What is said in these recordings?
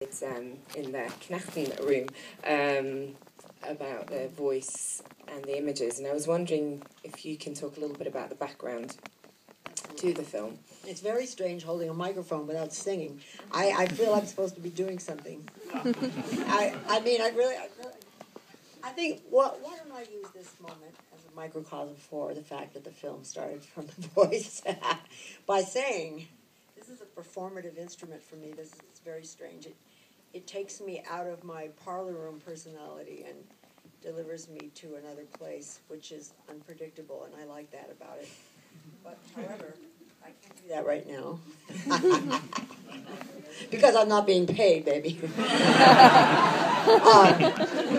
It's in the Knachten room about the voice and the images, and I was wondering if you can talk a little bit about the background to the film. It's very strange holding a microphone without singing. I feel I'm supposed to be doing something. I think, why don't I use this moment as a microcosm for the fact that the film started from the voice by saying, this is a performative instrument for me. It's very strange. It takes me out of my parlor room personality and delivers me to another place, which is unpredictable, and I like that about it. But, however, I can't do that right now. Because I'm not being paid, baby.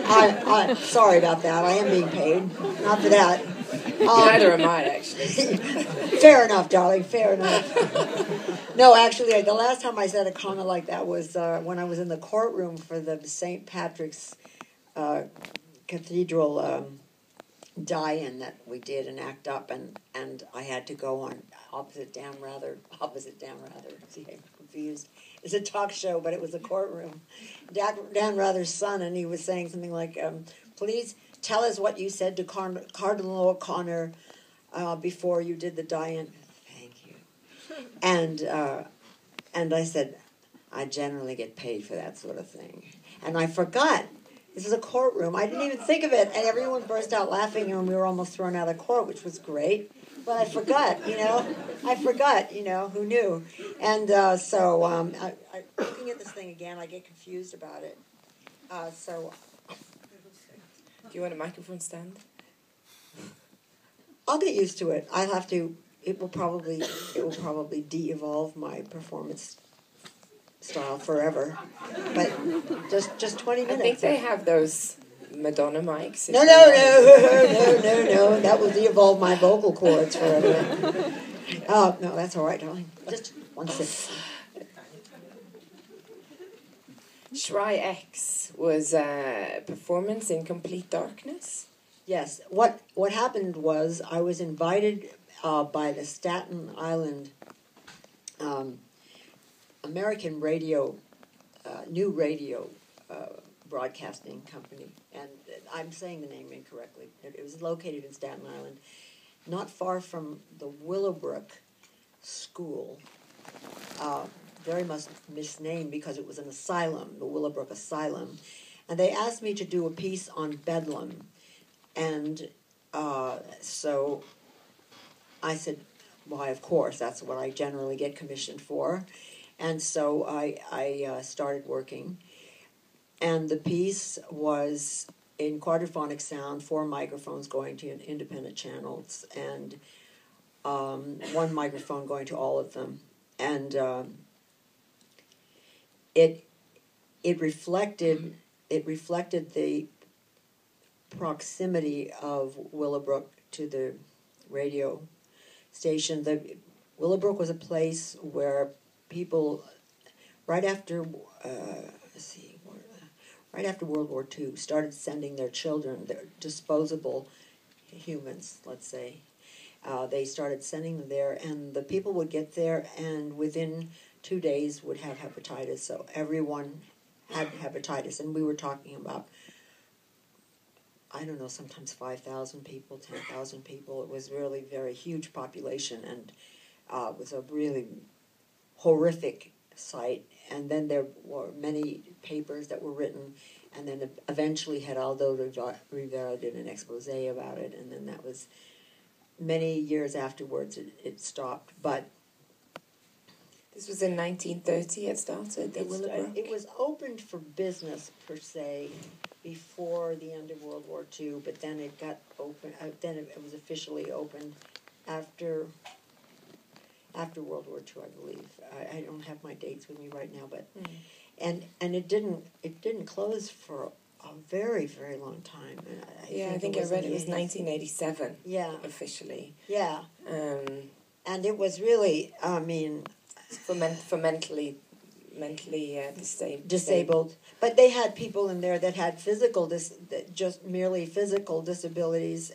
I'm sorry about that. I am being paid. Not for that. Neither am I, actually. Fair enough, darling. Fair enough. No, actually, the last time I said a comment like that was when I was in the courtroom for the St. Patrick's Cathedral die-in that we did and act up, and I had to go on opposite down rather. See, I'm confused. It's a talk show, but it was a courtroom. Dan Rather's son, and he was saying something like, "Please tell us what you said to Cardinal O'Connor before you did the die-in." Thank you. And I said, I generally get paid for that sort of thing, and I forgot. This is a courtroom. I didn't even think of it, and everyone burst out laughing, and we were almost thrown out of court, which was great. But I forgot, who knew? And so looking at this thing again, I get confused about it. Do you want a microphone stand? I'll get used to it. I'll have to. It will probably de-evolve my performance style forever. But just 20 minutes. I think they have those Madonna mics. No. That will de-evolve my vocal cords forever. Oh, no, that's all right, darling. Just one sip. Schrei X was a performance in complete darkness? Yes. What happened was I was invited by the Staten Island American radio, new radio broadcasting company, and I'm saying the name incorrectly. It was located in Staten Island, not far from the Willowbrook School. Very much misnamed because it was an asylum, the Willowbrook Asylum, and they asked me to do a piece on Bedlam, and so I said, why, of course, that's what I generally get commissioned for. And so I started working, and the piece was in quadraphonic sound, 4 microphones going to independent channels, and 1 microphone going to all of them, and it reflected the proximity of Willowbrook to the radio station. The Willowbrook was a place where people, right after World War II, started sending their children, their disposable humans, let's say. They started sending them there, and the people would get there, and within 2 days would have hepatitis. So everyone had hepatitis, and we were talking about, I don't know, sometimes 5,000 people, 10,000 people. It was really a very huge population, and it was a really horrific sight. And then there were many papers that were written, and then eventually Geraldo Rivera did an expose about it, and then that was many years afterwards it stopped. But this was in 1930 it started, the Willowbrook? It was opened for business, per se, before the end of World War II, but then it got open. Then it was officially opened after World War II, I believe. I don't have my dates with me right now, but and it didn't close for a very, very long time. I think I read it was 1987. Yeah, officially. Yeah, and it was really, I mean, for mentally disabled. But they had people in there that had just merely physical disabilities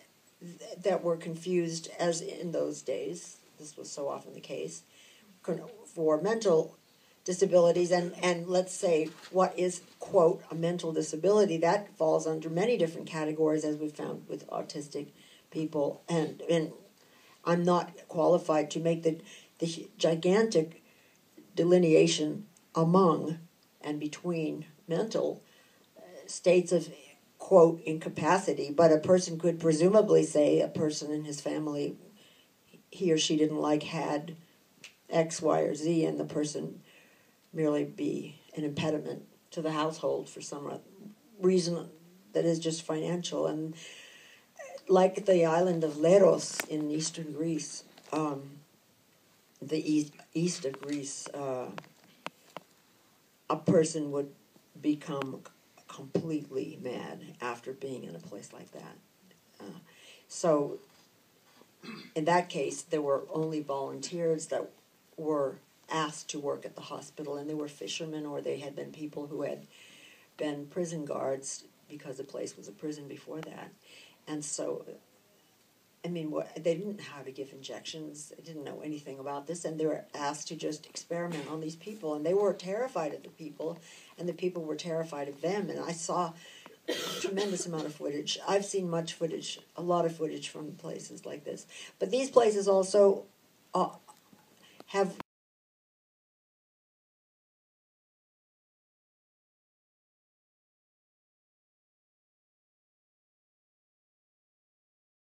that were confused, as in those days, this was so often the case, for mental disabilities, and let's say what is, quote, a mental disability, that falls under many different categories, as we've found with autistic people, and I'm not qualified to make the gigantic delineation among and between mental states of, quote, incapacity, but a person could presumably say a person in his family, he or she didn't like, had X, Y, or Z, and the person merely be an impediment to the household for some reason that is just financial. And like the island of Leros in eastern Greece, the east of Greece, a person would become completely mad after being in a place like that. So in that case, there were only volunteers that were asked to work at the hospital, and they were fishermen, or they had been people who had been prison guards, because the place was a prison before that. And so, I mean, they didn't know how to give injections. They didn't know anything about this, and they were asked to just experiment on these people, and they were terrified of the people, and the people were terrified of them. And I saw a tremendous amount of footage. I've seen much footage, a lot of footage from places like this. But these places also have